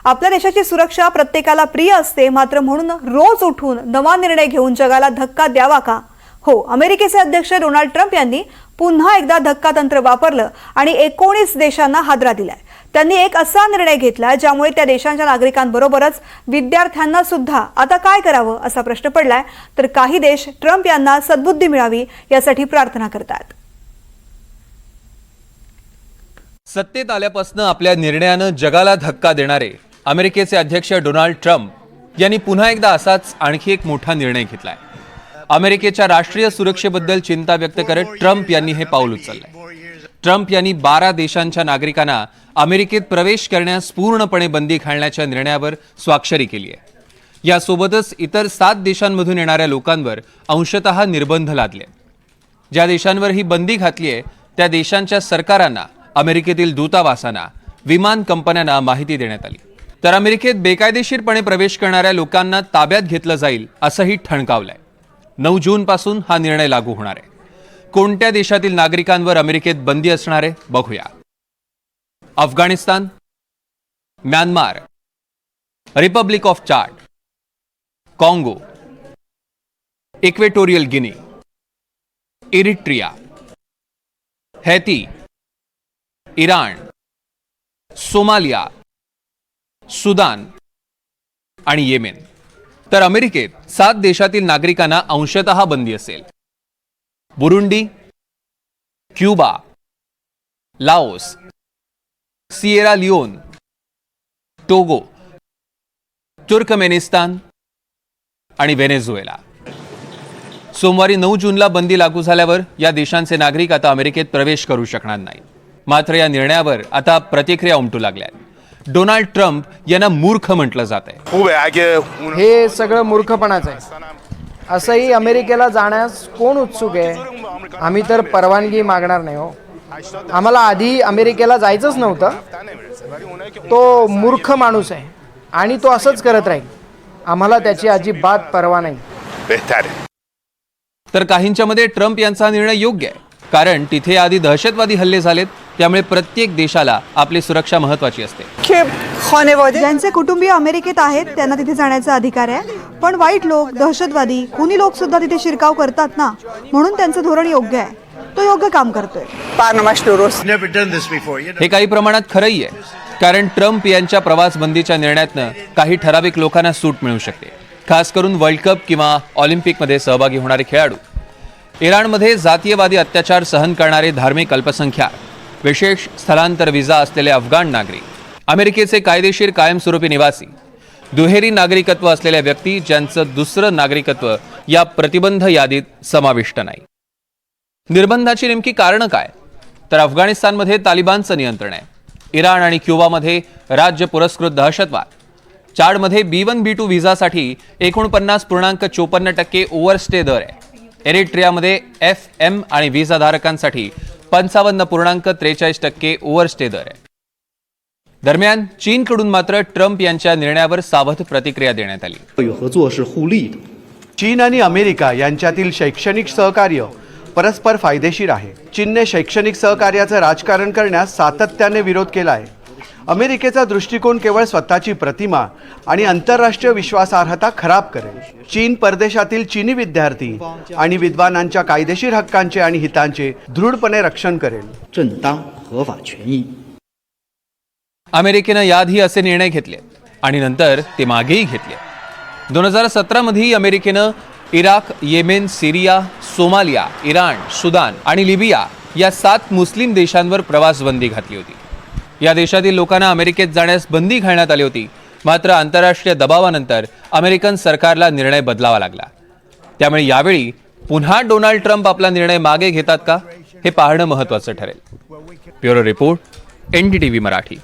आपल्या देशाची सुरक्षा प्रत्येकाला प्रिय असते, मात्र म्हणून रोज उठून नवा निर्णय घेऊन जगाला धक्का द्यावा का? हो, अमेरिकेचे अध्यक्ष डोनाल्ड ट्रम्प यांनी पुन्हा एकदा धक्का तंत्र वापरलं आणि 19 देशांना हादरा दिलाय। त्यांनी एक असा निर्णय घेतला ज्यामुळे त्या देशांच्या नागरिकांबरोबरच विद्यार्थ्यांना सुद्धा आता काय करावं असा प्रश्न पडलाय। तर काही देश ट्रम्प यांना सद्बुद्धी मिळावी यासाठी प्रार्थना करतात। सत्तेत आल्यापासून आपल्या निर्णयानं जगाला धक्का देणारे अमेरिकेचे अध्यक्ष डोनाल्ड ट्रम्प यांनी पुन्हा एकदा असाच आणखी एक मोठा निर्णय घेतलाय। अमेरिकेच्या राष्ट्रीय सुरक्षेबद्दल चिंता व्यक्त करत ट्रम्प यांनी हे पाऊल उचललंय। ट्रम्प यांनी 12 देशांच्या नागरिकांना अमेरिकेत प्रवेश करण्यास पूर्णपणे बंदी घालण्याच्या निर्णयावर स्वाक्षरी केली आहे। यासोबतच इतर 7 देशांमधून येणाऱ्या लोकांवर अंशतः निर्बंध लादले। ज्या देशांवर ही बंदी घातली आहे त्या देशांच्या सरकारांना, अमेरिकेतील दूतावासांना, विमान कंपन्यांना माहिती देण्यात आली। तर अमेरिकेत बेकायदेशीरपणे प्रवेश करणाऱ्या लोकांना ताब्यात घेतलं जाईल असंही ठणकावलंय। 9 जून पासून हा निर्णय लागू होणार आहे। कोणत्या देशातील नागरिकांवर अमेरिकेत बंदी असणार आहे बघूया। Afghanistan, Myanmar, Republic of Chad, काँगो, Equatorial Guinea, Eritrea, Haiti, Iran, Somalia, Sudan आणि येमेन। तर अमेरिकेत 7 देशातील नागरिकांना अंशतः बंदी असेल। Burundi, Cuba, Laos, Sierra Leone, Togo, Turkmenistan आणि व्हेनेझुएला। सोमवारी 9 जूनला बंदी लागू झाल्यावर या देशांचे नागरिक आता अमेरिकेत प्रवेश करू शकणार नाहीत। मात्र या निर्णयावर आता प्रतिक्रिया उमटू लागल्या आहेत। डोनाल्ड ट्रम्प यांना मूर्ख म्हटलं जात आहे। हे सगळं मूर्खपणाच आहे। असंही अमेरिकेला जाण्यास कोण उत्सुक आहे? आम्ही तर परवानगी मागणार नाही हो। आम्हाला आधी अमेरिकेला जायचंच नव्हतं। तो मूर्ख माणूस आहे आणि तो असंच करत राहील। आम्हाला त्याची अजिबात पर्वा नाही। तर काहींच्या मध्ये ट्रम्प यांचा निर्णय योग्य आहे, कारण तिथे आधी दहशतवादी हल्ले झालेत, त्यामुळे प्रत्येक देशाला आपली सुरक्षा महत्त्वाची असते। ज्यांचे कुटुंबीय अमेरिकेत आहेत त्यांना तिथे जाण्याचा अधिकार आहे, पण वाईट लोक, दहशतवादी, खुनी लोक सुद्धा तिथे शिरकाव करतात ना, म्हणून त्यांचं धोरण योग्य आहे। तो योग्य काम करतोय। हे काही प्रमाणात खरंही आहे, कारण ट्रम्प यांच्या प्रवास बंदीच्या निर्णयातनं काही ठराविक लोकांना सूट मिळू शकते, खास करून वर्ल्ड कप किंवा ऑलिम्पिकमध्ये सहभागी होणारे खेळाडू। इराणमध्ये जातीयवादी अत्याचार सहन करणारे धार्मिक अल्पसंख्याक, विशेष स्थलांतर विजा असलेले अफगाण नागरिक, अमेरिकेचे कायदेशीर कायमस्वरूपी निवासी, दुहेरी नागरिकत्व असलेल्या व्यक्ती ज्यांचं दुसरं नागरिकत्व या प्रतिबंध यादीत समाविष्ट नाही। निर्बंधाची नेमकी कारणं काय? तर अफगाणिस्तानमध्ये तालिबानचं नियंत्रण आहे, इराण आणि क्युबामध्ये राज्य पुरस्कृत दहशतवाद, चाडमध्ये B1 B2 व्हिसासाठी 49.54% ओव्हरस्टे दर आहे, एरिट्रियामध्ये FM आणि व्हिसाधारकांसाठी 55.43% ओव्हरस्टे दर आहे। दरम्यान चीनकडून मात्र ट्रम्प यांच्या निर्णयावर सावध प्रतिक्रिया देण्यात आली। चीन आणि अमेरिका यांच्यातील शैक्षणिक सहकार्य परस्पर फायदेशीर आहे। चीनने शैक्षणिक सहकार्याचं राजकारण करण्यास सातत्याने विरोध केला आहे। अमेरिकेचा दृष्टिकोन केवळ स्वतःची प्रतिमा आणि आंतरराष्ट्रीय विश्वासार्हता खराब करेल। चीन परदेशातील चीनी विद्यार्थी आणि विद्वानांच्या कायदेशीर हक्कांचे आणि हितांचे दृढपणे रक्षण करेल। अमेरिकेनं याआधी असे निर्णय घेतले आणि नंतर ते मागेही घेतले। 2017 मध्ये अमेरिकेनं इराक, येमेन, सिरिया, सोमालिया, इराण, सुदान आणि लिबिया या 7 मुस्लिम देशांवर प्रवास बंदी घातली होती। या देशातील लोकांना अमेरिकेत जाण्यास बंदी घालण्यात आली होती, मात्र आंतरराष्ट्रीय दबावानंतर अमेरिकन सरकारला निर्णय बदलावा लागला। त्यामुळे यावेळी पुन्हा डोनाल्ड ट्रम्प आपला निर्णय मागे घेतात का, हे पाहणं महत्त्वाचं ठरेल। Bureau report, NDTV Marathi.